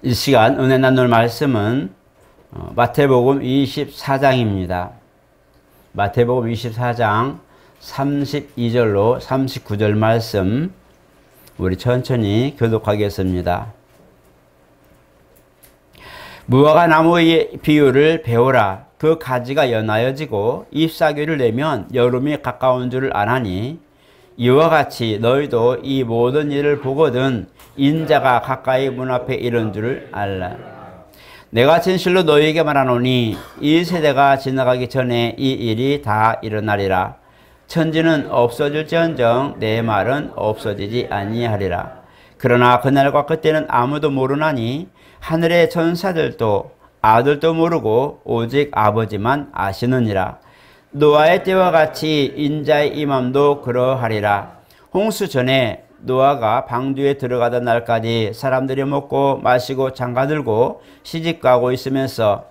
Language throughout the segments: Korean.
이 시간 은혜 나눌 말씀은 마태복음 24장입니다. 마태복음 24장 32절로 39절 말씀 우리 천천히 교독하겠습니다. 무화과 나무의 비유를 배우라. 그 가지가 연하여지고 잎사귀를 내면 여름이 가까운 줄을 아나니 이와 같이 너희도 이 모든 일을 보거든 인자가 가까이 문 앞에 이른 줄을 알라. 내가 진실로 너희에게 말하노니 이 세대가 지나가기 전에 이 일이 다 일어나리라. 천지는 없어질지언정 내 말은 없어지지 아니하리라. 그러나 그날과 그때는 아무도 모르나니 하늘의 천사들도 아들도 모르고 오직 아버지만 아시느니라. 노아의 때와 같이 인자의 임함도 그러하리라. 홍수 전에 노아가 방주에 들어가던 날까지 사람들이 먹고 마시고 장가들고 시집가고 있으면서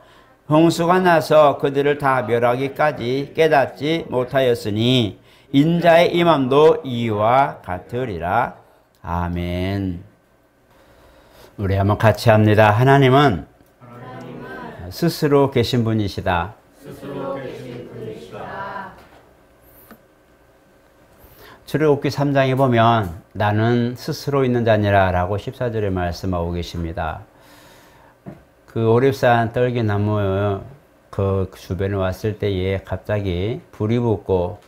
홍수가 나서 그들을 다 멸하기까지 깨닫지 못하였으니 인자의 임함도 이와 같으리라. 아멘. 우리 한번 같이 합니다. 하나님은 스스로 계신 분이시다. 출애굽기 3장에 보면 나는 스스로 있는 자니라 라고 14절에 말씀하고 계십니다. 그 오렙산 떨기나무 그 주변에 왔을 때에 갑자기 불이 붙고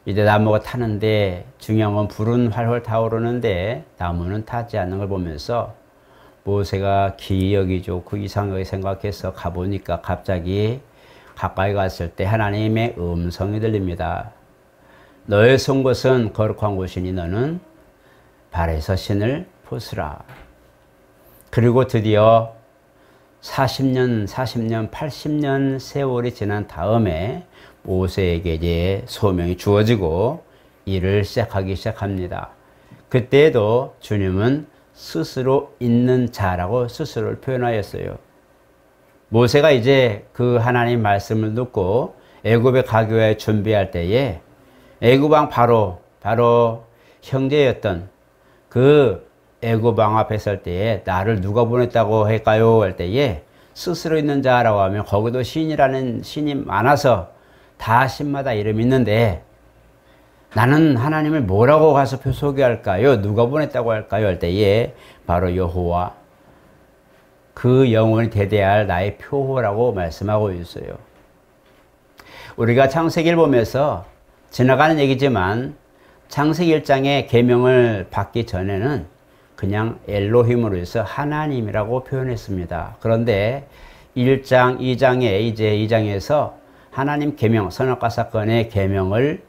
이제 나무가 타는데 중요한 건 불은 활활 타오르는데 나무는 타지 않는 걸 보면서 모세가 기억이 좋고 이상하게 생각해서 가보니까 갑자기 가까이 갔을 때 하나님의 음성이 들립니다. 너의 선 곳은 거룩한 곳이니 너는 발에서 신을 벗으라. 그리고 드디어 40년, 80년 세월이 지난 다음에 모세에게 이제 소명이 주어지고 일을 시작합니다. 그때도 주님은 스스로 있는 자라고 스스로를 표현하였어요. 모세가 이제 그 하나님 말씀을 듣고 애굽에 가기 위해 준비할 때에 애굽왕 바로 형제였던 그 애굽왕 앞에 설 때에 나를 누가 보냈다고 할까요? 할 때에 스스로 있는 자라고 하면 거기도 신이라는 신이 많아서 다 신마다 이름이 있는데 나는 하나님을 뭐라고 가서 소개할까요? 누가 보냈다고 할까요? 할 때에 바로 여호와 그 영원히 대대할 나의 표호라고 말씀하고 있어요. 우리가 창세기를 보면서 지나가는 얘기지만 창세기 1장의 계명을 받기 전에는 그냥 엘로힘으로 해서 하나님이라고 표현했습니다. 그런데 1장, 2장에 이제 2장에서 하나님 계명, 선악과 사건의 계명을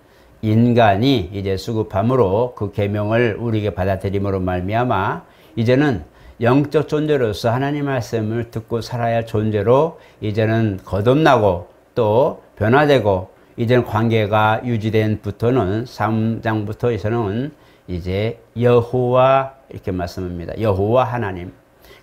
인간이 이제 수급함으로 그 계명을 우리에게 받아들임으로 말미암아 이제는 영적 존재로서 하나님 말씀을 듣고 살아야 할 존재로 이제는 거듭나고 또 변화되고 이제는 관계가 유지된부터는 3장부터에서는 이제 여호와 이렇게 말씀합니다. 여호와 하나님.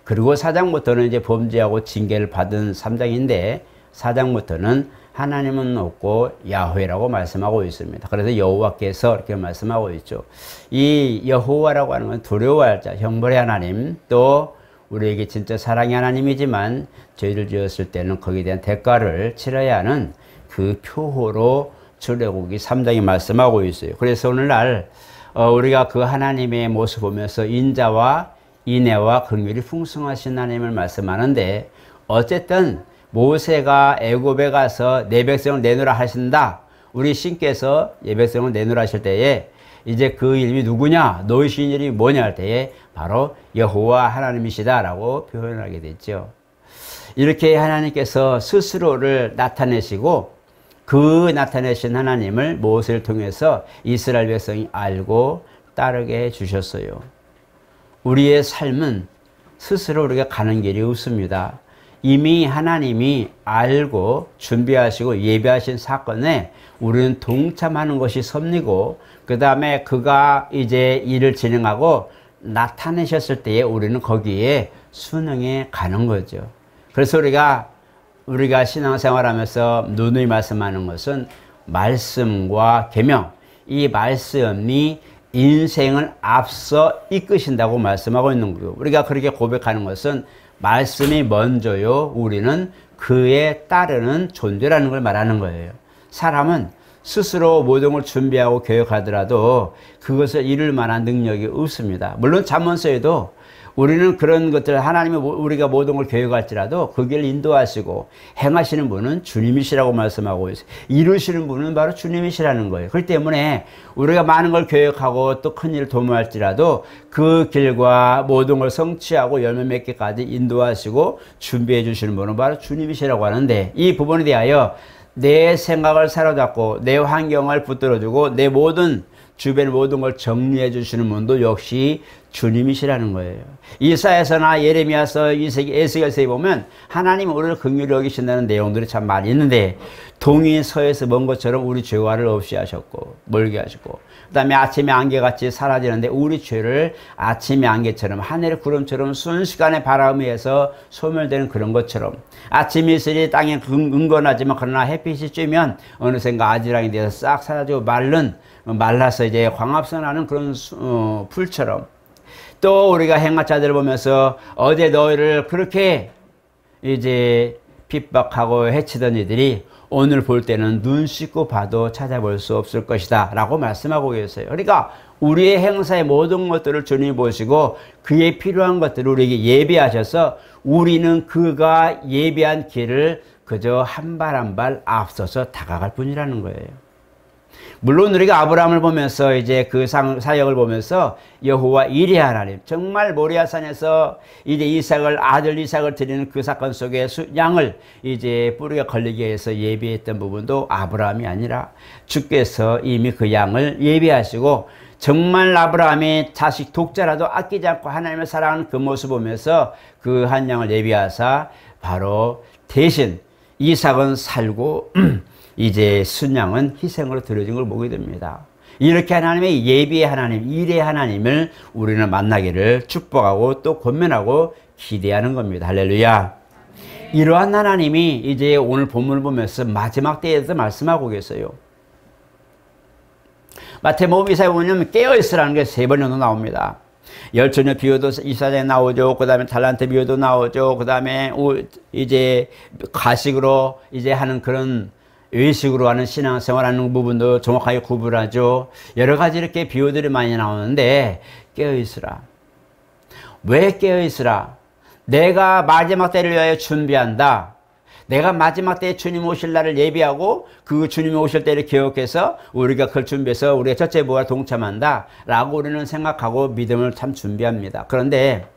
그리고 4장부터는 이제 범죄하고 징계를 받은 3장인데 4장부터는 하나님은 없고 야훼라고 말씀하고 있습니다. 그래서 여호와께서 이렇게 말씀하고 있죠. 이 여호와라고 하는 건 두려워할 자, 형벌의 하나님, 또 우리에게 진짜 사랑의 하나님이지만 죄를 지었을 때는 거기에 대한 대가를 치러야 하는 그 표호로 출애굽기 3장이 말씀하고 있어요. 그래서 오늘날 우리가 그 하나님의 모습 보면서 인자와 인애와 긍휼이 풍성하신 하나님을 말씀하는데 어쨌든 모세가 애굽에 가서 내 백성을 내놓으라 하신다. 우리 신께서 내 백성을 내놓으라 하실 때에 이제 그 이름이 누구냐? 너희 신 이름이 뭐냐 할 때에 바로 여호와 하나님이시다 라고 표현하게 됐죠. 이렇게 하나님께서 스스로를 나타내시고 그 나타내신 하나님을 모세를 통해서 이스라엘 백성이 알고 따르게 해주셨어요. 우리의 삶은 스스로 우리가 가는 길이 없습니다. 이미 하나님이 알고 준비하시고 예비하신 사건에 우리는 동참하는 것이 섭리고 그 다음에 그가 이제 일을 진행하고 나타내셨을 때에 우리는 거기에 순응해 가는 거죠. 그래서 우리가 신앙생활하면서 누누이 말씀하는 것은 말씀과 계명, 이 말씀이 인생을 앞서 이끄신다고 말씀하고 있는 거예요. 우리가 그렇게 고백하는 것은 말씀이 먼저요. 우리는 그에 따르는 존재라는 걸 말하는 거예요. 사람은 스스로 모든 걸 준비하고 계획하더라도 그것을 이룰 만한 능력이 없습니다. 물론 잠언서에도 우리는 그런 것들 하나님이 우리가 모든 걸 계획할지라도 그 길을 인도하시고 행하시는 분은 주님이시라고 말씀하고 있어요. 이루시는 분은 바로 주님이시라는 거예요. 그렇기 때문에 우리가 많은 걸 계획하고 또 큰 일을 도모할지라도 그 길과 모든 걸 성취하고 열매 맺기까지 인도하시고 준비해 주시는 분은 바로 주님이시라고 하는데, 이 부분에 대하여 내 생각을 사로잡고 내 환경을 붙들어주고 내 모든 주변 모든 걸 정리해 주시는 분도 역시 주님이시라는 거예요. 이사야서나 예레미야서, 에스겔서에 보면 하나님 우리를 긍휼히 여기신다는 내용들이 참 많이 있는데, 동이 서에서 먼 것처럼 우리 죄와를 없이 하셨고 멀게 하시고, 그 다음에 아침의 안개같이 사라지는데 우리 죄를 아침의 안개처럼 하늘의 구름처럼 순식간에 바람에 의해서 소멸되는 그런 것처럼, 아침 이슬이 땅에 은건하지만 그러나 햇빛이 쬐면 어느샌가 아지랑이 돼서 싹 사라지고 말라서 이제 광합성하는 그런 풀처럼, 또 우리가 행악자들을 보면서 어제 너희를 그렇게 이제 핍박하고 해치던 이들이 오늘 볼 때는 눈 씻고 봐도 찾아볼 수 없을 것이다 라고 말씀하고 계세요. 그러니까 우리의 행사의 모든 것들을 주님이 보시고 그에 필요한 것들을 우리에게 예비하셔서 우리는 그가 예비한 길을 그저 한 발 한 발 앞서서 다가갈 뿐이라는 거예요. 물론 우리가 아브라함을 보면서 이제 그 사역을 보면서 여호와 이레 하나님, 정말 모리아산에서 이제 아들 이삭을 드리는 그 사건 속에 양을 이제 뿌리가 걸리게 해서 예비했던 부분도 아브라함이 아니라 주께서 이미 그 양을 예비하시고, 정말 아브라함이 자식 독자라도 아끼지 않고 하나님을 사랑하는 그 모습 보면서 그 한 양을 예비하사 바로 대신 이삭은 살고 이제 순양은 희생으로 드려진 걸 보게 됩니다. 이렇게 하나님의 예비의 하나님, 이레의 하나님을 우리는 만나기를 축복하고 또 권면하고 기대하는 겁니다. 할렐루야. 이러한 하나님이 이제 오늘 본문을 보면서 마지막 때에서 말씀하고 계세요. 마태복음 이사야 보면 깨어있으라는 게 3번 정도 나옵니다. 열처녀 비유도 이사야에 나오죠. 그 다음에 달란트 비유도 나오죠. 그 다음에 이제 가식으로 이제 하는 그런 외식으로 하는 신앙생활하는 부분도 정확하게 구분하죠. 여러 가지 이렇게 비유들이 많이 나오는데, 깨어있으라. 왜 깨어있으라? 내가 마지막 때를 위하여 준비한다. 내가 마지막 때에 주님 오실 날을 예비하고 그 주님이 오실 때를 기억해서 우리가 그걸 준비해서 우리가 첫째 부활 동참한다 라고 우리는 생각하고 믿음을 참 준비합니다. 그런데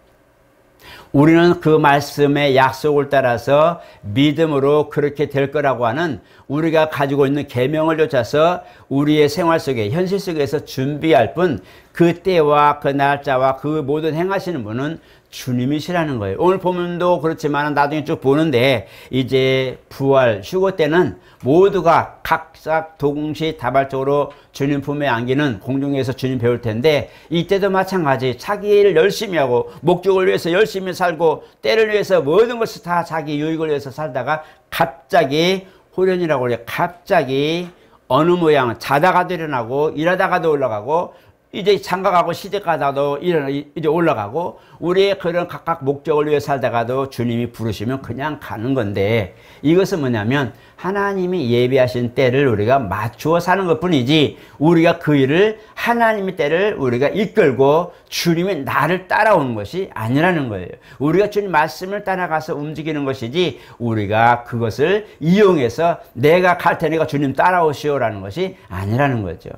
우리는 그 말씀의 약속을 따라서 믿음으로 그렇게 될 거라고 하는 우리가 가지고 있는 계명을 좇아서 우리의 생활 속에 현실 속에서 준비할 뿐, 그 때와 그 날짜와 그 모든 행하시는 분은 주님이시라는 거예요. 오늘 보면도 그렇지만 나중에 쭉 보는데 이제 부활 휴거 때는 모두가 각각 동시다발적으로 주님 품에 안기는 공중에서 주님 배울 텐데, 이때도 마찬가지 자기 일 열심히 하고 목적을 위해서 열심히 살고 때를 위해서 모든 것을 다 자기 유익을 위해서 살다가 갑자기 호련이라고 그래요. 갑자기 어느 모양 자다가도 일어나고 일하다가도 올라가고 이제 장가가고 시집가다도 이제 올라가고, 우리의 그런 각각 목적을 위해 살다가도 주님이 부르시면 그냥 가는 건데, 이것은 뭐냐면 하나님이 예비하신 때를 우리가 맞추어 사는 것 뿐이지, 우리가 그 일을 하나님의 때를 우리가 이끌고 주님이 나를 따라오는 것이 아니라는 거예요. 우리가 주님 말씀을 따라가서 움직이는 것이지, 우리가 그것을 이용해서 내가 갈 테니까 주님 따라오시오라는 것이 아니라는 거죠.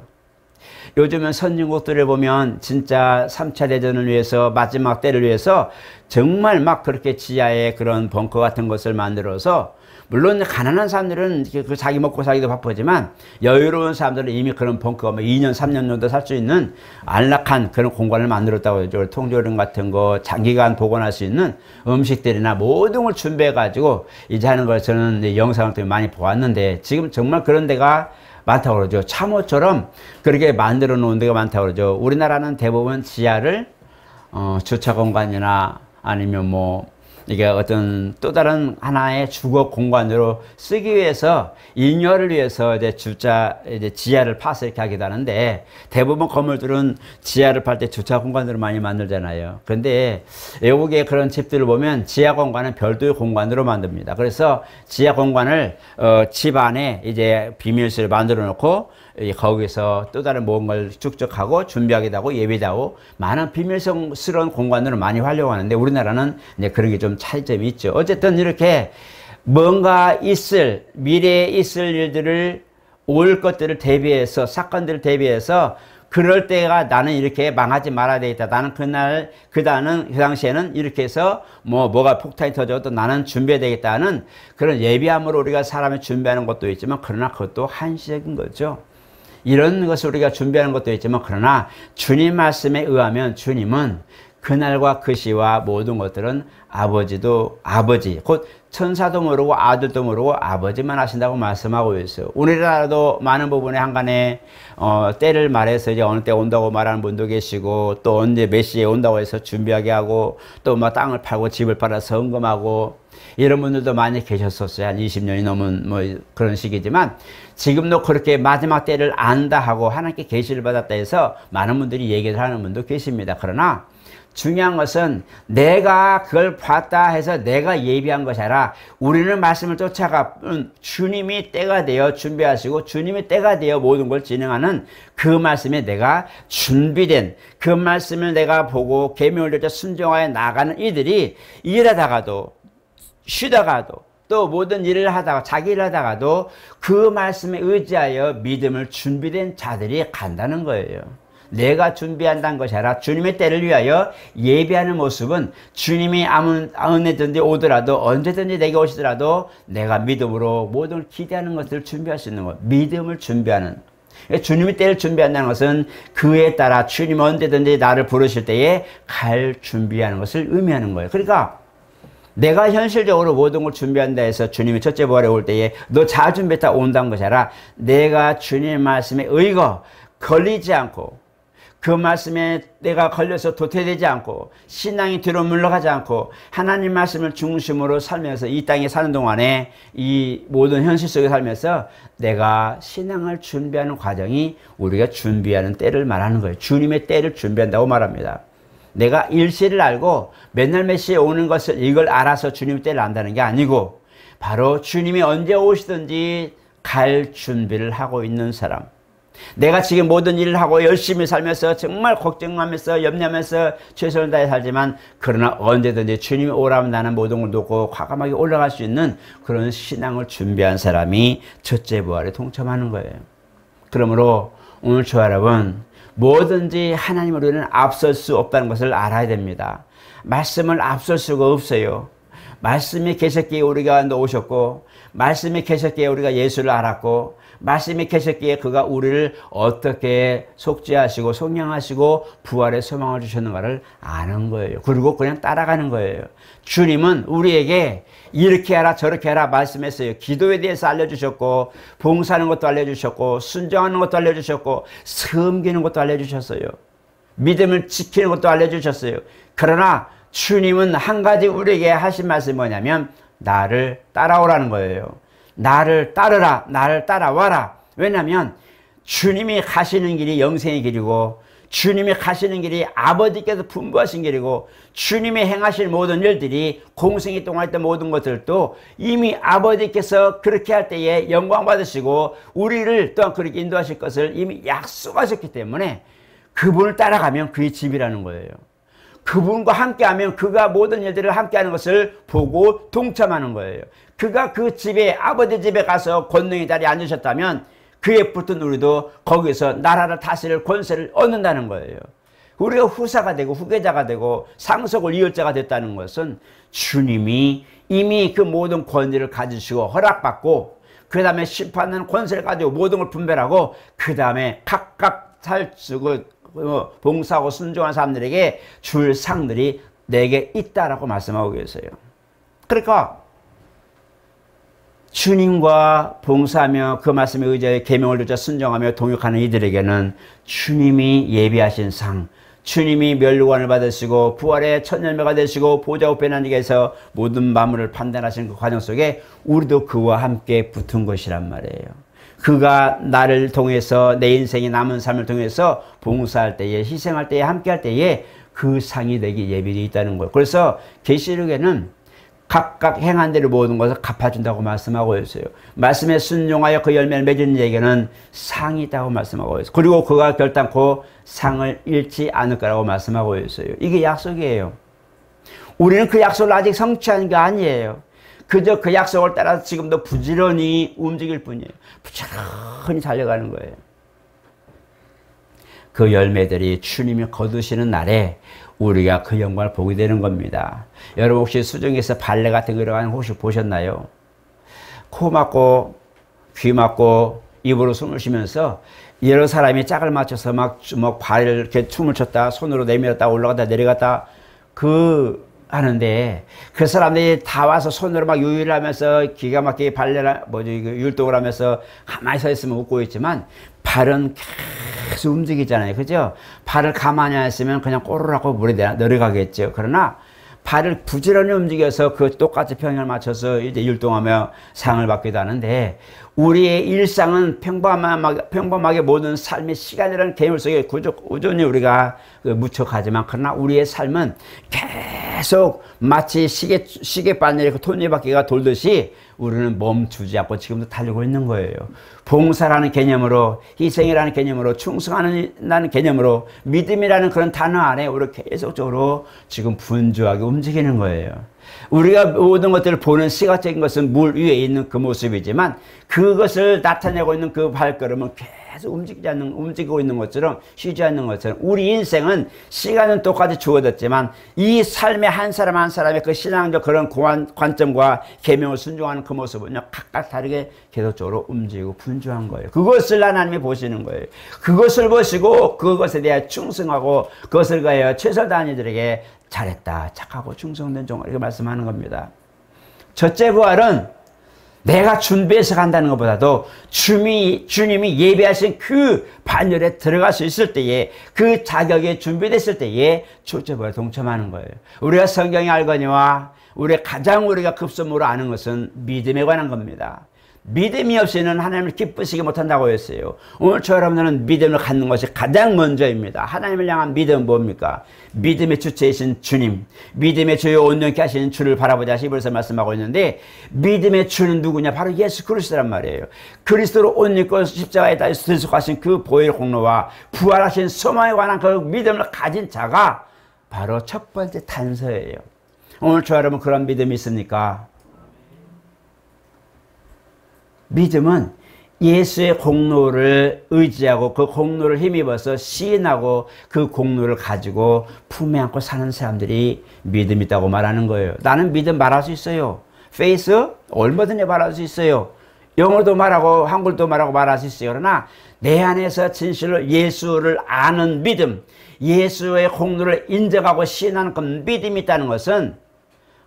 요즘은 선진국들을 보면 진짜 3차 대전을 위해서, 마지막 때를 위해서 정말 막 그렇게 지하에 그런 벙커 같은 것을 만들어서, 물론 가난한 사람들은 그 자기 먹고 살기도 바쁘지만 여유로운 사람들은 이미 그런 벙커가 2년 3년 정도 살 수 있는 안락한 그런 공간을 만들었다고 하죠. 통조림 같은 거 장기간 보관할 수 있는 음식들이나 모든 걸 준비해 가지고 이제 하는 걸 저는 영상을 통해 많이 보았는데, 지금 정말 그런 데가 많다고 그러죠. 참호처럼 그렇게 만들어 놓은 데가 많다고 그러죠. 우리나라는 대부분 지하를 주차 공간이나 아니면 뭐 이게 어떤 또 다른 하나의 주거 공간으로 쓰기 위해서 잉여를 위해서 이제 지하를 파서 이렇게 하기도 하는데, 대부분 건물들은 지하를 팔 때 주차 공간으로 많이 만들잖아요. 그런데 외국의 그런 집들을 보면 지하 공간은 별도의 공간으로 만듭니다. 그래서 지하 공간을 집 안에 이제 비밀실을 만들어 놓고 거기서 또 다른 뭔가를 축적하고 준비하기도 하고 예비도 하고 많은 비밀스러운 공간으로 많이 활용하는데, 우리나라는 이제 그런 게 좀 차이점이 있죠. 어쨌든 이렇게 뭔가 미래에 있을 일들을, 올 것들을 대비해서, 사건들을 대비해서 그럴 때가 나는 이렇게 망하지 말아야 되겠다. 나는 그 당시에는 이렇게 해서 뭐가 폭탄이 터져도 나는 준비해야 되겠다는 그런 예비함으로 우리가 사람을 준비하는 것도 있지만, 그러나 그것도 한시적인 거죠. 이런 것을 우리가 준비하는 것도 있지만, 그러나 주님 말씀에 의하면 주님은 그날과 그 시와 모든 것들은 아버지, 곧 천사도 모르고 아들도 모르고 아버지만 하신다고 말씀하고 있어요. 우리나라도 많은 부분에 한간에 때를 말해서 이제 어느 때 온다고 말하는 분도 계시고, 또 언제 몇 시에 온다고 해서 준비하게 하고, 또 막 땅을 팔고 집을 팔아서 헌금하고, 이런 분들도 많이 계셨었어요. 한 20년이 넘은 그런 시기지만, 지금도 그렇게 마지막 때를 안다 하고 하나님께 계시를 받았다 해서 많은 분들이 얘기를 하는 분도 계십니다. 그러나 중요한 것은 내가 그걸 봤다 해서 내가 예비한 것이 아니라, 우리는 말씀을 쫓아가면 주님이 때가 되어 준비하시고 주님이 때가 되어 모든 걸 진행하는 그 말씀에 내가 준비된, 그 말씀을 내가 보고 계명을 들여 순종하여 나가는 이들이 일하다가도 쉬다가도 또 모든 일을 하다가 자기 일을 하다가도 그 말씀에 의지하여 믿음을 준비된 자들이 간다는 거예요. 내가 준비한다는 것이 아니라 주님의 때를 위하여 예비하는 모습은, 주님이 언제든지 오더라도, 언제든지 내게 오시더라도 내가 믿음으로 모든 걸 기대하는 것을 준비할 수 있는 것, 믿음을 준비하는. 주님의 때를 준비한다는 것은 그에 따라 주님 언제든지 나를 부르실 때에 갈 준비하는 것을 의미하는 거예요. 그러니까 내가 현실적으로 모든 걸 준비한다 해서 주님이 첫째 부활에 올 때에 너 잘 준비했다 온다는 것이 아니라, 내가 주님의 말씀에 의거 걸리지 않고, 그 말씀에 내가 걸려서 도태되지 않고, 신앙이 뒤로 물러가지 않고, 하나님 말씀을 중심으로 살면서 이 땅에 사는 동안에 이 모든 현실 속에 살면서 내가 신앙을 준비하는 과정이 우리가 준비하는 때를 말하는 거예요. 주님의 때를 준비한다고 말합니다. 내가 일시를 알고 맨날 몇 시에 오는 것을 이걸 알아서 주님의 때를 안다는 게 아니고, 바로 주님이 언제 오시든지 갈 준비를 하고 있는 사람. 내가 지금 모든 일을 하고 열심히 살면서 정말 걱정하면서 염려하면서 최선을 다해 살지만, 그러나 언제든지 주님이 오라면 나는 모든 걸 놓고 과감하게 올라갈 수 있는 그런 신앙을 준비한 사람이 첫째 부활에 동참하는 거예요. 그러므로 오늘 저 여러분, 뭐든지 하나님으로 우리는 앞설 수 없다는 것을 알아야 됩니다. 말씀을 앞설 수가 없어요. 말씀이 계셨기에 우리가 오셨고, 말씀이 계셨기에 우리가 예수를 알았고, 말씀이 계셨기에 그가 우리를 어떻게 속죄하시고 속량하시고 부활의 소망을 주셨는가를 아는 거예요. 그리고 그냥 따라가는 거예요. 주님은 우리에게 이렇게 하라 저렇게 하라 말씀했어요. 기도에 대해서 알려주셨고, 봉사하는 것도 알려주셨고, 순종하는 것도 알려주셨고, 섬기는 것도 알려주셨어요. 믿음을 지키는 것도 알려주셨어요. 그러나 주님은 한 가지 우리에게 하신 말씀이 뭐냐면, 나를 따라오라는 거예요. 나를 따르라, 나를 따라와라. 왜냐하면 주님이 가시는 길이 영생의 길이고, 주님이 가시는 길이 아버지께서 분부하신 길이고, 주님이 행하실 모든 일들이 공생이 동안 했던 모든 것들도 이미 아버지께서 그렇게 할 때에 영광 받으시고 우리를 또한 그렇게 인도하실 것을 이미 약속하셨기 때문에 그분을 따라가면 그의 집이라는 거예요. 그분과 함께하면 그가 모든 일들을 함께하는 것을 보고 동참하는 거예요. 그가 그 집에, 아버지 집에 가서 권능의 자리에 앉으셨다면 그에 붙은 우리도 거기서 나라를 다스릴 권세를 얻는다는 거예요. 우리가 후사가 되고 후계자가 되고 상속을 이을 자가 됐다는 것은 주님이 이미 그 모든 권위를 가지시고 허락받고, 그 다음에 심판하는 권세를 가지고 모든 걸 분별하고, 그 다음에 각각 봉사하고 순종한 사람들에게 줄 상들이 내게 있다라고 말씀하고 계세요. 그러니까 주님과 봉사하며 그 말씀에 의지하여 계명을 듣자 순종하며 동역하는 이들에게는 주님이 예비하신 상, 주님이 멸류관을 받으시고 부활의 첫 열매가 되시고 보좌 우편에 앉으게해서 모든 만물을 판단하시는 그 과정 속에 우리도 그와 함께 붙은 것이란 말이에요. 그가 나를 통해서 내 인생의 남은 삶을 통해서 봉사할 때에 희생할 때에 함께할 때에 그 상이 내게 예비되어 있다는 거예요. 그래서 계시록에는 각각 행한 대로 모든 것을 갚아준다고 말씀하고 있어요. 말씀에 순종하여 그 열매를 맺은 자에게는 상이 있다고 말씀하고 있어요. 그리고 그가 결단코 상을 잃지 않을 거라고 말씀하고 있어요. 이게 약속이에요. 우리는 그 약속을 아직 성취한 게 아니에요. 그저 그 약속을 따라서 지금도 부지런히 움직일 뿐이에요. 부지런히 달려가는 거예요. 그 열매들이 주님이 거두시는 날에 우리가 그 영광을 보게 되는 겁니다. 여러분 혹시 수중에서 발레 같은 거 혹시 보셨나요? 코 막고 귀 막고 입으로 숨을 쉬면서 여러 사람이 짝을 맞춰서 막 발을 이렇게 춤을 췄다 손으로 내밀었다 올라갔다 내려갔다 하는데 그 사람들이 다 와서 손으로 막 유의를 하면서 기가 막히게 율동을 하면서 가만히 서 있으면 웃고 있지만 발은 계속 움직이잖아요. 그죠? 발을 가만히 안 했으면 그냥 꼬르라고 물에 내려가겠죠. 그러나 발을 부지런히 움직여서 그 똑같이 평행을 맞춰서 이제 율동하며 상을 받기도 하는데 우리의 일상은 평범하게 모든 삶의 시간이라는 개념 속에 꾸준히 우리가 묻혀가지만 그러나 우리의 삶은 계속 마치 시계바늘에 그 톱니바퀴가 돌듯이 우리는 멈추지 않고 지금도 달리고 있는 거예요. 봉사라는 개념으로 희생이라는 개념으로 충성하는 개념으로 믿음이라는 그런 단어 안에 우리가 계속적으로 지금 분주하게 움직이는 거예요. 우리가 모든 것들을 보는 시각적인 것은 물 위에 있는 그 모습이지만 그것을 나타내고 있는 그 발걸음은 계속 움직이고 있는 것처럼 쉬지 않는 것처럼 우리 인생은 시간은 똑같이 주어졌지만 이 삶의 한 사람 한 사람의 그 신앙적 그런 관점과 계명을 순종하는 그 모습은요 각각 다르게 계속적으로 움직이고 분주한 거예요. 그것을 하나님이 보시는 거예요. 그것을 보시고 그것에 대해 충성하고 그것을 가하여 최선을 다하는 이들에게 잘했다 착하고 충성된 종아 이렇게 말씀하는 겁니다. 첫째 부활은 내가 준비해서 간다는 것보다도 주님이 예배하신 그 반열에 들어갈 수 있을 때에 그 자격이 준비됐을 때에 첫째 부활에 동참하는 거예요. 우리가 성경에 알거니와 우리가 급선무로 아는 것은 믿음에 관한 겁니다. 믿음이 없이는 하나님을 기쁘시게 못한다고 했어요. 오늘 저 여러분들은 믿음을 갖는 것이 가장 먼저입니다. 하나님을 향한 믿음은 뭡니까? 믿음의 주체이신 주님, 믿음의 주요 온전케 하시는 주를 바라보자 히브리서 말씀하고 있는데 믿음의 주는 누구냐? 바로 예수 그리스도란 말이에요. 그리스도로 옷 입고 십자가에 달려서 들썩하신 그 보혈 공로와 부활하신 소망에 관한 그 믿음을 가진 자가 바로 첫 번째 단서예요. 오늘 저 여러분 그런 믿음이 있습니까? 믿음은 예수의 공로를 의지하고 그 공로를 힘입어서 시인하고 그 공로를 가지고 품에 안고 사는 사람들이 믿음 있다고 말하는 거예요. 나는 믿음 말할 수 있어요. 페이스 얼마든지 말할 수 있어요. 영어도 말하고 한글도 말하고 말할 수 있어요. 그러나 내 안에서 진실로 예수를 아는 믿음, 예수의 공로를 인정하고 시인하는 그 믿음이 있다는 것은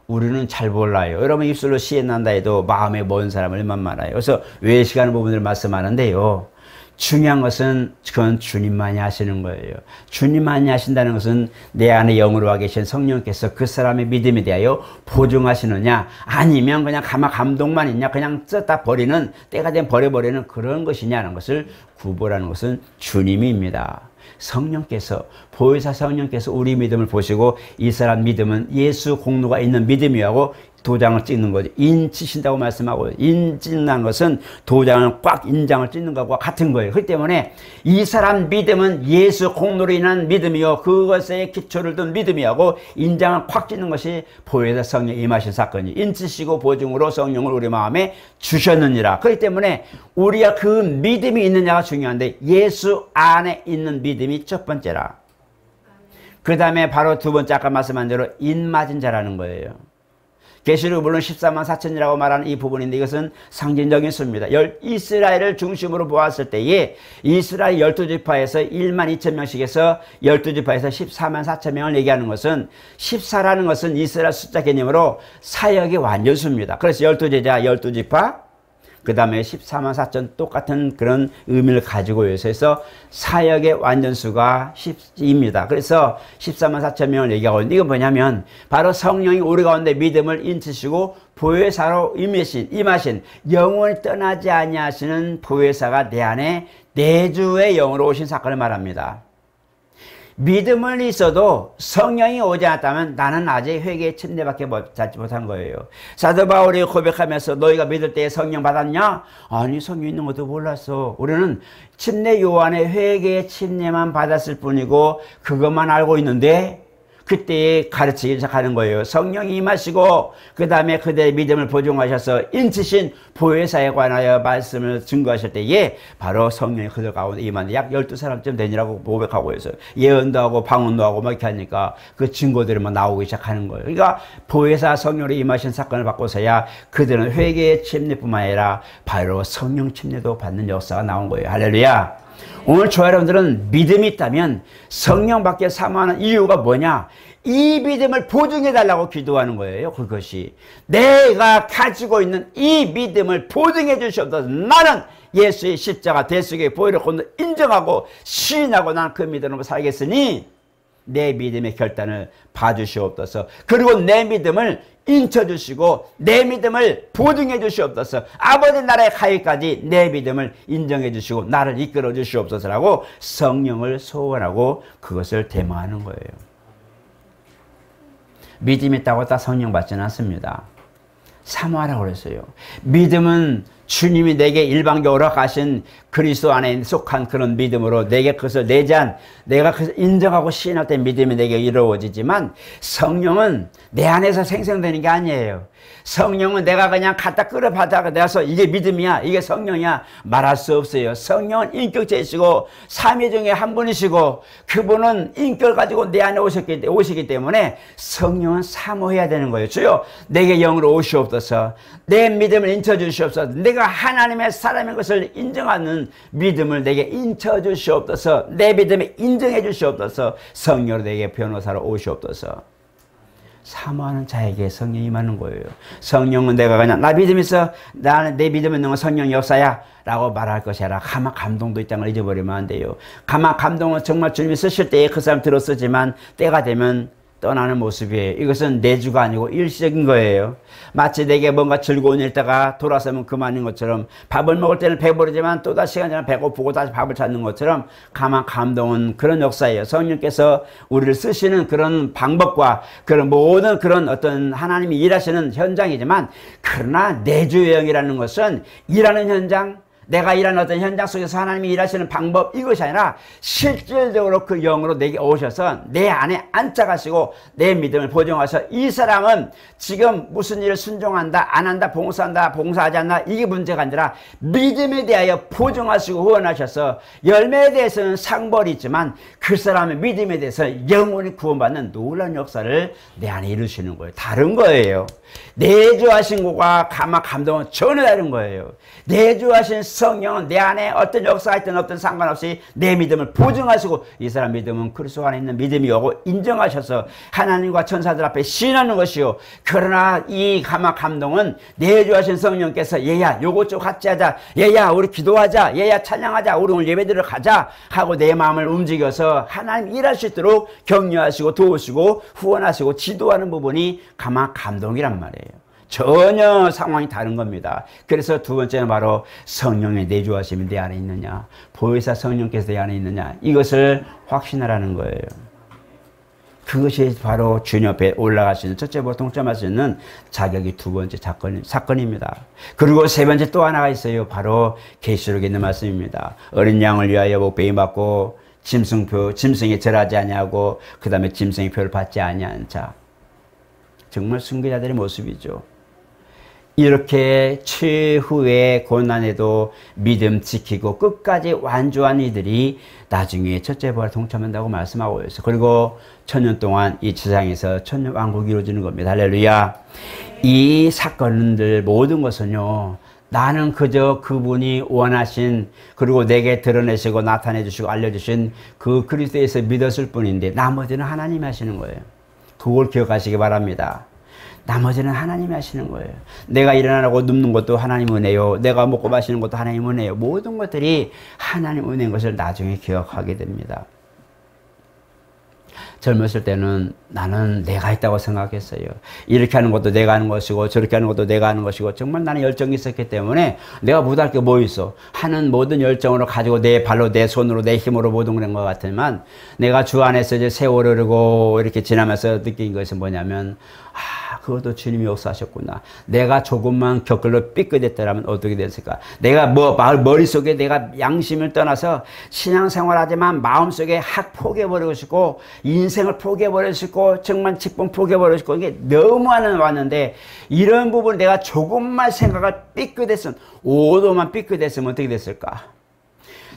우리는 잘 몰라요. 여러분 입술로 시인한다 해도 마음에 먼 사람을 얼마나 많아요. 그래서 외식하는 부분들을 말씀하는데요. 중요한 것은 그건 주님만이 하시는 거예요. 주님만이 하신다는 것은 내 안에 영으로 와 계신 성령께서 그 사람의 믿음에 대하여 보증하시느냐 아니면 그냥 가만 감동만 있냐 그냥 썼다 버리는 때가 되면 버려버리는 그런 것이냐는 것을 구분하는 것은 주님입니다. 성령께서 보혜사 성령께서 우리 믿음을 보시고 이 사람 믿음은 예수 공로가 있는 믿음이라고 도장을 찍는 거죠. 인치신다고 말씀하고 인찍는 것은 도장을 꽉 인장을 찍는 것과 같은 거예요. 그렇기 때문에 이 사람 믿음은 예수 공로로 인한 믿음이요 그것에 기초를 둔 믿음이하고 인장을 꽉 찍는 것이 보혜사 성령 임하신 사건이 인치시고 보증으로 성령을 우리 마음에 주셨느니라. 그렇기 때문에 우리가 그 믿음이 있느냐가 중요한데 예수 안에 있는 믿음이 첫 번째라. 그 다음에 바로 두 번째 아까 말씀한 대로 인맞은 자라는 거예요. 계시록 물론 14만 4천이라고 말하는 이 부분인데 이것은 상징적인 수입니다. 이스라엘을 중심으로 보았을 때에 이스라엘 12지파에서 1만 2천 명씩에서 12지파에서 14만 4천 명을 얘기하는 것은 14라는 것은 이스라엘 숫자 개념으로 사역의 완전수입니다. 그래서 12제자 12지파 그 다음에 14만 4천 똑같은 그런 의미를 가지고 있어서 사역의 완전수가 10입니다. 그래서 14만 4천 명을 얘기하고 있는데 이건 뭐냐면 바로 성령이 우리 가운데 믿음을 인치시고 보혜사로 임하신 영원히 떠나지 아니하시는 보혜사가 내 안에 내주의 영으로 오신 사건을 말합니다. 믿음은 있어도 성령이 오지 않았다면 나는 아직 회개의 침례밖에 받지 못한 거예요. 사도 바울이 고백하면서 너희가 믿을 때에 성령 받았냐? 아니, 성령 있는 것도 몰랐어. 우리는 침례 요한의 회개의 침례만 받았을 뿐이고 그것만 알고 있는데 그때 가르치기 시작하는 거예요. 성령이 임하시고 그 다음에 그들의 믿음을 보증하셔서 인치신 보혜사에 관하여 말씀을 증거하실 때에 바로 성령이 그들 가운데 임하는데 약 12사람쯤 되니라고 고백하고 있어요. 예언도 하고 방언도 하고 막 이렇게 하니까 그 증거들이 막 나오기 시작하는 거예요. 그러니까 보혜사 성령으로 임하신 사건을 받고서야 그들은 회개의 침례뿐만 아니라 바로 성령 침례도 받는 역사가 나온 거예요. 할렐루야. 오늘 저와 여러분들은 믿음이 있다면 성령 받게 사모하는 이유가 뭐냐? 이 믿음을 보증해 달라고 기도하는 거예요. 그것이 내가 가지고 있는 이 믿음을 보증해 주시옵소서. 나는 예수의 십자가 대속의 보혈을 인정하고 시인하고 나는 그 믿음으로 살겠으니 내 믿음의 결단을 봐주시옵소서. 그리고 내 믿음을 인쳐주시고 내 믿음을 보증해 주시옵소서. 아버지 나라에 가기까지 내 믿음을 인정해 주시고 나를 이끌어 주시옵소서라고 성령을 소원하고 그것을 대모하는 거예요. 믿음이 있다고 다 성령 받지는 않습니다. 사모하라고 그랬어요. 믿음은 주님이 내게 일방적으로 가신 그리스도 안에 속한 그런 믿음으로 내게 그것을 내재한 내가 그것을 인정하고 시인할 때 믿음이 내게 이루어지지만 성령은 내 안에서 생성되는 게 아니에요. 성령은 내가 그냥 갖다 끌어받아가 내서 이게 믿음이야 이게 성령이야 말할 수 없어요. 성령은 인격체이시고 삼위 중에 한 분이시고 그분은 인격을 가지고 내 안에 오시기 때문에 성령은 사모해야 되는 거예요. 주여 내게 영으로 오시옵소서. 내 믿음을 인쳐주시옵소서. 내가 하나님의 사람인 것을 인정하는 믿음을 내게 인쳐주시옵소서. 내 믿음을 인정해 주시옵소서. 성령으로 내게 변호사로 오시옵소서. 사모하는 자에게 성령이 임하는 거예요. 성령은 내가 그냥 나 믿음 있어 나는 내 믿음 있는 건 성령 역사야 라고 말할 것이 아니라 가만 감동도 있다는 걸 잊어버리면 안 돼요. 가만 감동은 정말 주님이 쓰실 때에 그 사람 들어 쓰지만 때가 되면 떠나는 모습이에요. 이것은 내주가 아니고 일시적인 거예요. 마치 내게 뭔가 즐거운 일 있다가 돌아서면 그만인 것처럼 밥을 먹을 때는 배부르지만 또다시 시간 지나면 배고프고 다시 밥을 찾는 것처럼 가만 감동은 그런 역사예요. 성령께서 우리를 쓰시는 그런 방법과 그런 모든 그런 어떤 하나님이 일하시는 현장이지만 그러나 내주의 영이라는 것은 일하는 현장 내가 일하는 어떤 현장 속에서 하나님이 일하시는 방법 이것이 아니라 실질적으로 그 영으로 내게 오셔서 내 안에 앉아가시고 내 믿음을 보증하셔서 이 사람은 지금 무슨 일을 순종한다 안 한다 봉사한다 봉사하지 않나 이게 문제가 아니라 믿음에 대하여 보증하시고 후원하셔서 열매에 대해서는 상벌이 있지만 그 사람의 믿음에 대해서 영원히 구원받는 놀라운 역사를 내 안에 이루시는 거예요. 다른 거예요. 내주하신 것과 가마 감동은 전혀 다른 거예요. 내주하신 성령은 내 안에 어떤 역사가 있든 없든 상관없이 내 믿음을 보증하시고 이 사람 믿음은 그리스도 안에 있는 믿음이오고 인정하셔서 하나님과 천사들 앞에 시인하는 것이요. 그러나 이 가마 감동은 내주하신 성령께서 얘야 요것 좀 같이 하자 얘야 우리 기도하자 얘야 찬양하자 우리 오늘 예배드리러 가자 하고 내 마음을 움직여서 하나님 일할 수 있도록 격려하시고 도우시고 후원하시고 지도하는 부분이 가마 감동이란 말이에요. 전혀 상황이 다른 겁니다. 그래서 두 번째는 바로 성령의 내주하심이 내 안에 있느냐 보혜사 성령께서 내 안에 있느냐 이것을 확신하라는 거예요. 그것이 바로 주님 앞에 올라갈 수 있는 첫째 동참할 수 있는 자격이 두 번째 사건입니다. 그리고 세 번째 또 하나가 있어요. 바로 계시록에 있는 말씀입니다. 어린 양을 위하여 목배임 받고 짐승에 절하지 아니하고 그 다음에 짐승의 표를 받지 아니한 자. 정말 순교자들의 모습이죠. 이렇게 최후의 고난에도 믿음 지키고 끝까지 완주한 이들이 나중에 첫째 부활에 동참한다고 말씀하고 있어요. 그리고 1000년 동안 이 세상에서 천년왕국이 이루어지는 겁니다. 할렐루야. 이 사건들 모든 것은요. 나는 그저 그분이 원하신 그리고 내게 드러내시고 나타내 주시고 알려주신 그 그리스도에서 믿었을 뿐인데 나머지는 하나님이 하시는 거예요. 그걸 기억하시기 바랍니다. 나머지는 하나님이 하시는 거예요. 내가 일어나고 눕는 것도 하나님 은혜요. 내가 먹고 마시는 것도 하나님 은혜요. 모든 것들이 하나님 은혜인 것을 나중에 기억하게 됩니다. 젊었을 때는 나는 내가 했다고 생각했어요. 이렇게 하는 것도 내가 하는 것이고 저렇게 하는 것도 내가 하는 것이고 정말 나는 열정이 있었기 때문에 내가 못할 게 뭐 있어. 하는 모든 열정으로 가지고 내 발로 내 손으로 내 힘으로 모든 그런 것 같지만 내가 주 안에서 이제 세월을 흐르고 이렇게 지나면서 느낀 것은 뭐냐면 그것도 주님이 역사하셨구나. 내가 조금만 격걸로 삐끗했더라면 어떻게 됐을까? 내가 머릿속에 내가 양심을 떠나서 신앙생활하지만 마음속에 확 포기해버리고 싶고 인생을 포기해버리고 싶고 정말 직분 포기해버리고 싶고 이게 너무 왔는데 이런 부분을 내가 조금만 생각을 삐끗했으면 5도만 삐끗했으면 어떻게 됐을까?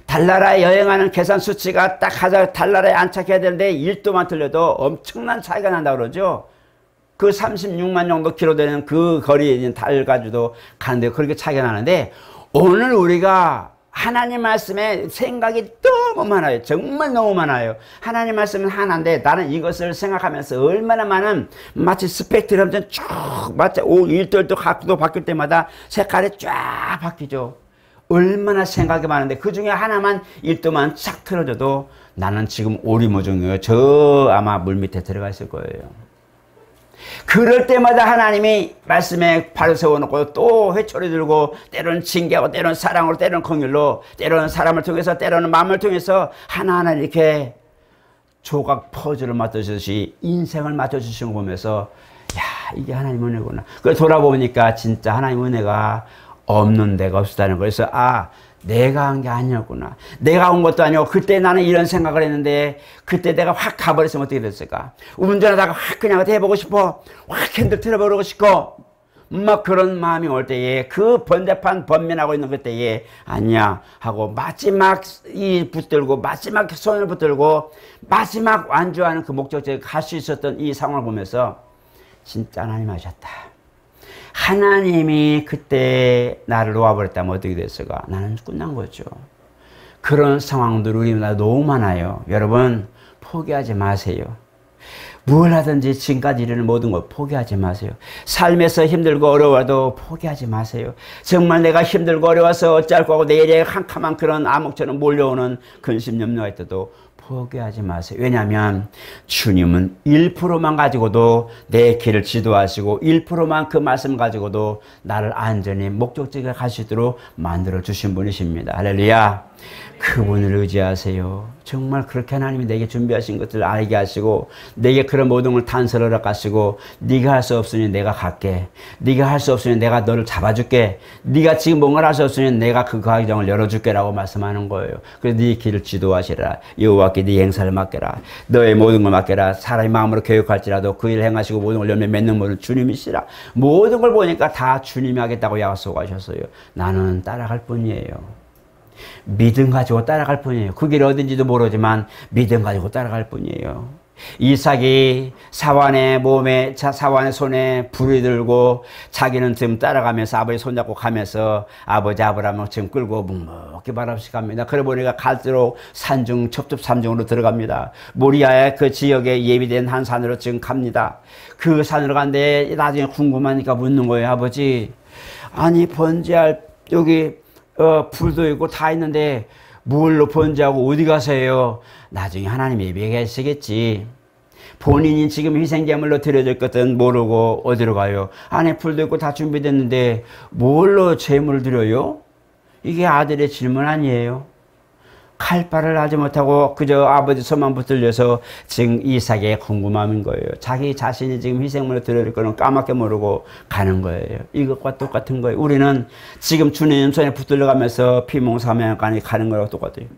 달나라에 여행하는 계산 수치가 딱 하자 달나라에 안착해야 되는데 1도만 틀려도 엄청난 차이가 난다고 그러죠. 그 36만 정도 킬로 되는 그 거리에 있는 달 가지고도 가는데 그렇게 차이가 나는데 오늘 우리가 하나님 말씀에 생각이 너무 많아요. 정말 너무 많아요. 하나님 말씀은 하나인데 나는 이것을 생각하면서 얼마나 많은 마치 스펙트럼처럼 쭉 마치 1도도 각도 바뀔 때마다 색깔이 쫙 바뀌죠. 얼마나 생각이 많은데 그 중에 하나만 1도만 쫙 틀어져도 나는 지금 오리무중이에요. 저 아마 물 밑에 들어가 있을 거예요. 그럴 때마다 하나님이 말씀에 발을 세워놓고 또 회초리 들고 때로는 징계하고 때로는 사랑으로 때로는 긍휼로 때로는 사람을 통해서 때로는 마음을 통해서 하나하나 이렇게 조각 퍼즐을 맞춰주듯이 인생을 맞춰주시는 거 보면서 야 이게 하나님 은혜구나. 그걸 돌아보니까 진짜 하나님 은혜가 없는 데가 없었다는 거예요. 그래서 내가 한 게 아니었구나. 내가 온 것도 아니고 그때 나는 이런 생각을 했는데 그때 내가 확 가버렸으면 어떻게 됐을까? 운전하다가 확 그냥 해보고 싶어. 확 핸들 틀어버리고 싶고 막 그런 마음이 올 때에 그 번잡한 번면하고 있는 그때에 아니야 하고 마지막 이 붙들고 마지막 손을 붙들고 마지막 완주하는 그 목적지에 갈 수 있었던 이 상황을 보면서 진짜 하나님 하셨다. 하나님이 그때 나를 놓아버렸다면 어떻게 됐을까? 나는 끝난 거죠. 그런 상황들 우리나라 너무 많아요. 여러분 포기하지 마세요. 뭘 하든지 지금까지 이루는 모든 걸 포기하지 마세요. 삶에서 힘들고 어려워도 포기하지 마세요. 정말 내가 힘들고 어려워서 어찌할 거고 내일에 캄캄한 그런 암흑처럼 몰려오는 근심 염려가 있어도 포기하지 마세요. 왜냐하면 주님은 1%만 가지고도 내 길을 지도하시고 1%만 그 말씀 가지고도 나를 안전히 목적지에 갈 수 있도록 만들어 주신 분이십니다. 할렐루야. 그분을 의지하세요. 정말 그렇게 하나님이 내게 준비하신 것들을 알게 하시고 내게 그런 모든 걸 단서를 허락하시고 네가 할 수 없으니 내가 갈게. 네가 할 수 없으니 내가 너를 잡아줄게. 네가 지금 뭔가를 할 수 없으니 내가 그 과정을 열어줄게 라고 말씀하는 거예요. 그래서 네 길을 지도하시라. 여호와께 네 행사를 맡겨라. 너의 모든 걸 맡겨라. 사람의 마음으로 교육할지라도 그 일을 행하시고 모든 걸 열매 맺는 분은 주님이시라. 모든 걸 보니까 다 주님이 하겠다고 약속하셨어요. 나는 따라갈 뿐이에요. 믿음 가지고 따라갈 뿐이에요. 그 길이 어딘지도 모르지만 믿음 가지고 따라갈 뿐이에요. 이삭이 사환의 손에 불이 들고 자기는 지금 따라가면서 아버지 손잡고 가면서 아버지 아브라함을 지금 끌고 묵묵히 바라보시 갑니다. 그래 보니까 갈수록 산중 첩첩 산중으로 들어갑니다. 모리아의 그 지역에 예비된 한 산으로 지금 갑니다. 그 산으로 간데 나중에 궁금하니까 묻는 거예요. 아버지 아니 번제할 여기 불도 있고 다 있는데 뭘로 번제하고 어디 가세요? 나중에 하나님 예비하시겠지. 본인이 지금 희생제물로 드려질 것은 모르고 어디로 가요? 안에 불도 있고 다 준비됐는데 뭘로 제물을 드려요? 이게 아들의 질문 아니에요? 칼바를 하지 못하고 그저 아버지 손만 붙들려서 지금 이삭의 궁금함인 거예요. 자기 자신이 지금 희생물을 드릴 거는 까맣게 모르고 가는 거예요. 이것과 똑같은 거예요. 우리는 지금 주님 손에 붙들려가면서 피몽사명까지 가는 거랑 똑같아요.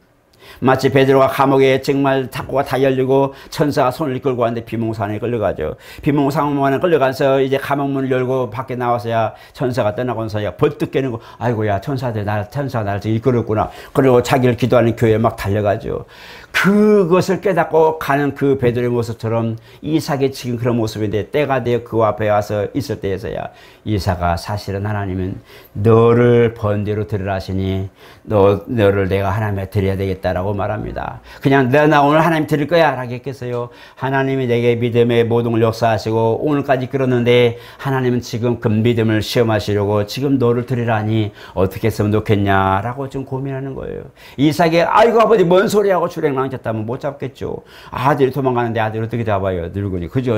마치 베드로가 감옥에 정말 탁구가 다 열리고 천사가 손을 끌고 왔는데 비몽사문에 끌려가죠. 비몽사문에 끌려가서 이제 감옥문을 열고 밖에 나와서야 천사가 떠나고서야 벌떡 깨는 거. 아이고야 천사가 나를 이끌었구나. 그리고 자기를 기도하는 교회에 막 달려가죠. 그것을 깨닫고 가는 그 베드로의 모습처럼 이삭이 지금 그런 모습인데 때가 되어 그 앞에 와서 있을 때에서야 이삭아 사실은 하나님은 너를 번제로 드리라 하시니 너를 내가 하나님께 드려야 되겠다라고 말합니다. 그냥 나 오늘 하나님 드릴 거야 라고 했겠어요. 하나님이 내게 믿음의 모든 걸 역사하시고 오늘까지 그러는데 하나님은 지금 그 믿음을 시험하시려고 지금 너를 드리라니 어떻게 했으면 좋겠냐라고 좀 고민하는 거예요. 이삭이 아이고 아버지 뭔 소리하고 출행랑 졌다면 못 잡겠죠. 아들이 도망가는데 아들이 어떻게 잡아요. 늙으니 그죠?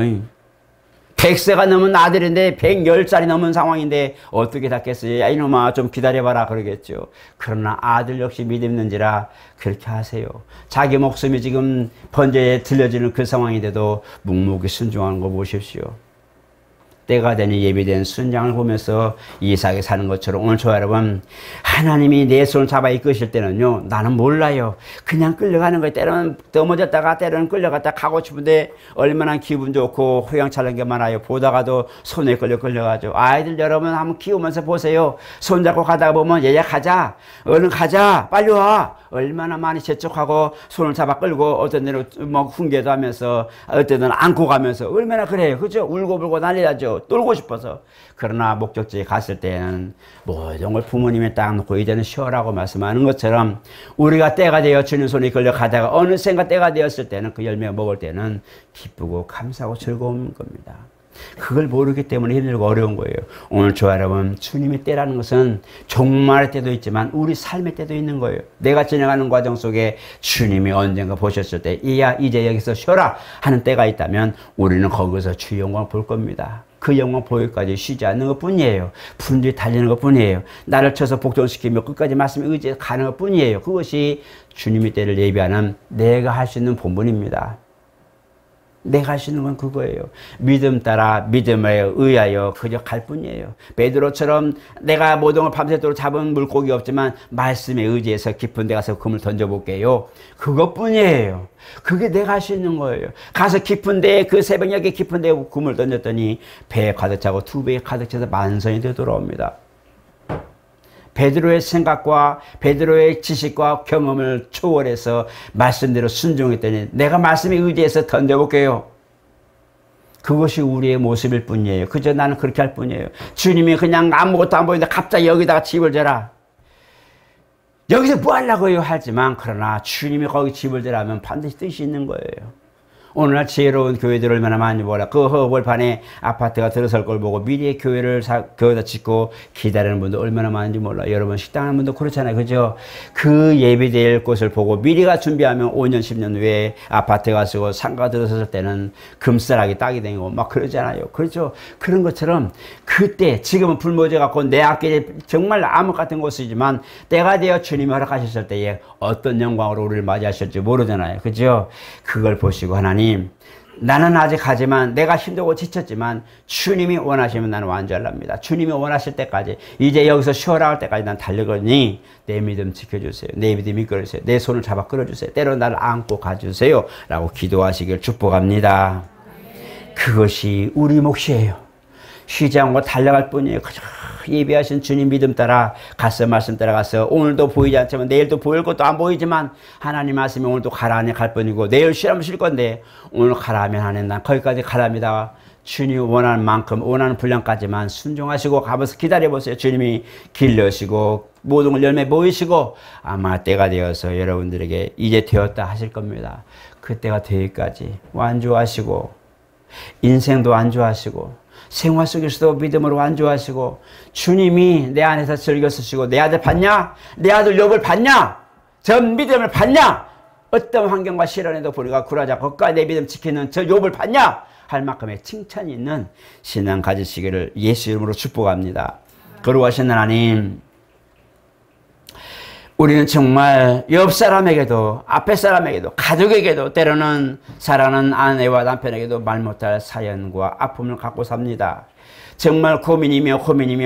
100세가 넘은 아들인데 110살이 넘은 상황인데 어떻게 잡겠어요. 야 이놈아 좀 기다려봐라 그러겠죠. 그러나 아들 역시 믿음는지라 그렇게 하세요. 자기 목숨이 지금 번제에 들려지는 그 상황인데도 묵묵히 순종하는 거 보십시오. 때가 되니 예비된 순장을 보면서 이삭이 사는 것처럼 오늘 저 여러분 하나님이 내 손을 잡아 이끄실 때는요 나는 몰라요. 그냥 끌려가는 거예요. 때로는 넘어졌다가 때로는 끌려갔다 가고 싶은데 얼마나 기분 좋고 호양차는 게 많아요. 보다가도 손에 끌려가죠. 아이들 여러분 한번 키우면서 보세요. 손잡고 가다가 보면 얘야 가자 얼른 가자 빨리 와 얼마나 많이 재촉하고 손을 잡아 끌고 어떤 데는 뭐 훈계도 하면서 어떤 데는 안고 가면서 얼마나 그래요. 그죠? 울고불고 난리나죠. 놀고 싶어서. 그러나 목적지에 갔을 때는 모든 걸 부모님이 딱 놓고 이제는 쉬어라고 말씀하는 것처럼 우리가 때가 되어 주님 손에 걸려 가다가 어느샌가 때가 되었을 때는 그 열매 먹을 때는 기쁘고 감사하고 즐거운 겁니다. 그걸 모르기 때문에 힘들고 어려운 거예요. 오늘 저 여러분 주님의 때라는 것은 종말의 때도 있지만 우리 삶의 때도 있는 거예요. 내가 지나가는 과정 속에 주님이 언젠가 보셨을 때 이야 이제 여기서 쉬어라 하는 때가 있다면 우리는 거기서 주의 영광을 볼 겁니다. 그 영광 보기까지 쉬지 않는 것 뿐이에요. 분들이 달리는 것 뿐이에요. 나를 쳐서 복종시키며 끝까지 말씀에 의지해서 가는 것 뿐이에요. 그것이 주님의 때를 예비하는 내가 할 수 있는 본분입니다. 내가 할 수 있는 건 그거예요. 믿음 따라 믿음에 의하여 그저 갈 뿐이에요. 베드로처럼 내가 모든 걸 밤새도록 잡은 물고기 없지만 말씀에 의지해서 깊은 데 가서 금을 던져볼게요. 그것뿐이에요. 그게 내가 할 수 있는 거예요. 가서 깊은 데 그 새벽녘에 깊은 데 금을 던졌더니 배에 가득 차고 두 배에 가득 차서 만선이 되돌아옵니다. 베드로의 생각과 베드로의 지식과 경험을 초월해서 말씀대로 순종했더니 내가 말씀에 의지해서 던져볼게요. 그것이 우리의 모습일 뿐이에요. 그저 나는 그렇게 할 뿐이에요. 주님이 그냥 아무것도 안 보이는데 갑자기 여기다가 집을 재라. 여기서 뭐 하려고요? 하지만 그러나 주님이 거기 집을 재라면 반드시 뜻이 있는 거예요. 오늘날 지혜로운 교회들 얼마나 많이 보라. 그 허벌판에 아파트가 들어설 걸 보고 미리 교회를 거기다 짓고 기다리는 분도 얼마나 많은지 몰라. 여러분 식당하는 분도 그렇잖아요. 그죠? 그 예비될 곳을 보고 미리가 준비하면 5년 10년 후에 아파트가 쓰고 상가가 들어섰을 때는 금싸라기 딱이 되고 막 그러잖아요. 그렇죠? 그런 것처럼 그때 지금은 불모져 갖고 내 앞길에 정말 암흑 같은 곳이지만 때가 되어 주님이 허락하셨을 때에 어떤 영광으로 우리를 맞이하실지 모르잖아요. 그죠? 그걸 보시고 하나님 나는 아직 하지만 내가 힘들고 지쳤지만 주님이 원하시면 나는 완주하랍니다. 주님이 원하실 때까지 이제 여기서 쉬어라 할 때까지 난 달려가니 내 믿음 지켜주세요. 내 믿음 이끌어주세요. 내 손을 잡아 끌어주세요. 때로 나를 안고 가주세요 라고 기도하시길 축복합니다. 그것이 우리 몫이에요. 쉬지 않고 달려갈 뿐이에요. 그저 예비하신 주님 믿음 따라 가서 말씀 따라가서 오늘도 보이지 않지만 내일도 보일 것도 안 보이지만 하나님 말씀이 오늘도 가라 하니 갈 뿐이고 내일 쉬라면 쉴 건데 오늘 가라 하면 하는 난 거기까지 가랍니다. 주님 원하는 만큼 원하는 분량까지만 순종하시고 가면서 기다려보세요. 주님이 길 여시고 모든 걸 열매 보이시고 아마 때가 되어서 여러분들에게 이제 되었다 하실 겁니다. 그때가 되기까지 완주하시고 인생도 완주하시고 생활 속에서도 믿음으로 완주하시고 주님이 내 안에서 즐겨 쓰시고 내 아들 봤냐? 내 아들 욥을 봤냐? 전 믿음을 봤냐? 어떤 환경과 시련에도 우리가 굴하자 거기까지 내 믿음 지키는 저 욥을 봤냐? 할 만큼의 칭찬이 있는 신앙 가지시기를 예수 이름으로 축복합니다. 거룩하신 하나님, 우리는 정말 옆 사람에게도 앞에 사람에게도 가족에게도 때로는 사랑하는 아내와 남편에게도 말 못할 사연과 아픔을 갖고 삽니다. 정말 고민이며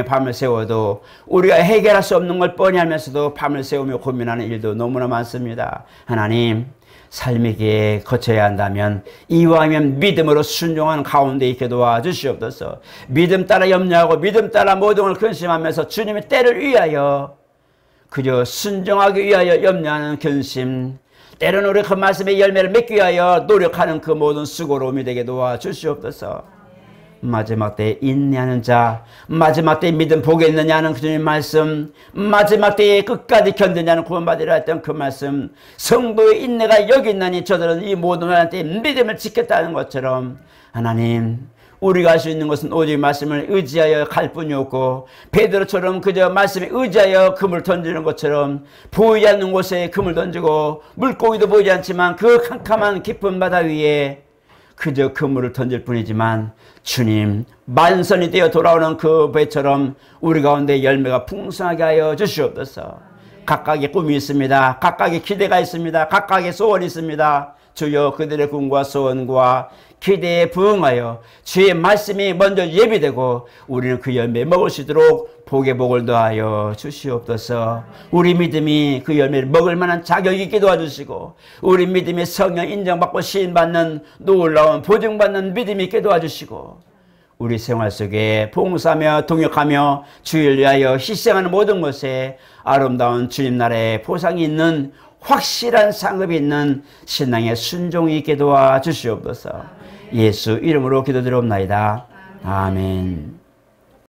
밤을 새워도 우리가 해결할 수 없는 걸 뻔히 알면서도 밤을 새우며 고민하는 일도 너무나 많습니다. 하나님, 삶이기에 거쳐야 한다면 이왕이면 믿음으로 순종하는 가운데 있게 도와주시옵소서. 믿음 따라 염려하고 믿음 따라 모든 걸 근심하면서 주님의 때를 위하여 그저 순종하기 위하여 염려하는 근심, 때로는 우리 그 말씀의 열매를 맺기 위하여 노력하는 그 모든 수고로움이 되게 도와주시옵소서. 마지막 때에 인내하는 자, 마지막 때에 믿음 보겠느냐는 그 주님 말씀, 마지막 때에 끝까지 견디냐는 구원받으려 했던 그 말씀, 성도의 인내가 여기 있나니 저들은 이 모든 한테 믿음을 지켰다는 것처럼 하나님, 우리가 할 수 있는 것은 오직 말씀을 의지하여 갈 뿐이 없고 베드로처럼 그저 말씀에 의지하여 금을 던지는 것처럼 보이지 않는 곳에 금을 던지고 물고기도 보이지 않지만 그 캄캄한 깊은 바다 위에 그저 그물을 던질 뿐이지만 주님 만선이 되어 돌아오는 그 배처럼 우리 가운데 열매가 풍성하게 하여 주시옵소서. 각각의 꿈이 있습니다. 각각의 기대가 있습니다. 각각의 소원이 있습니다. 주여 그들의 꿈과 소원과 기대에 부응하여 주의 말씀이 먼저 예비되고 우리는 그 열매 먹을 수 있도록 복의 복을 더하여 주시옵소서. 우리 믿음이 그 열매를 먹을 만한 자격이 있게 도와주시고 우리 믿음이 성령 인정받고 시인받는 놀라운 보증받는 믿음이 있게 도와주시고 우리 생활 속에 봉사하며 동역하며 주를 위하여 희생하는 모든 것에 아름다운 주님 나라의 보상이 있는 확실한 상급이 있는 신앙의 순종이 있게 도와주시옵소서. 예수 이름으로 기도드리옵나이다. 아멘.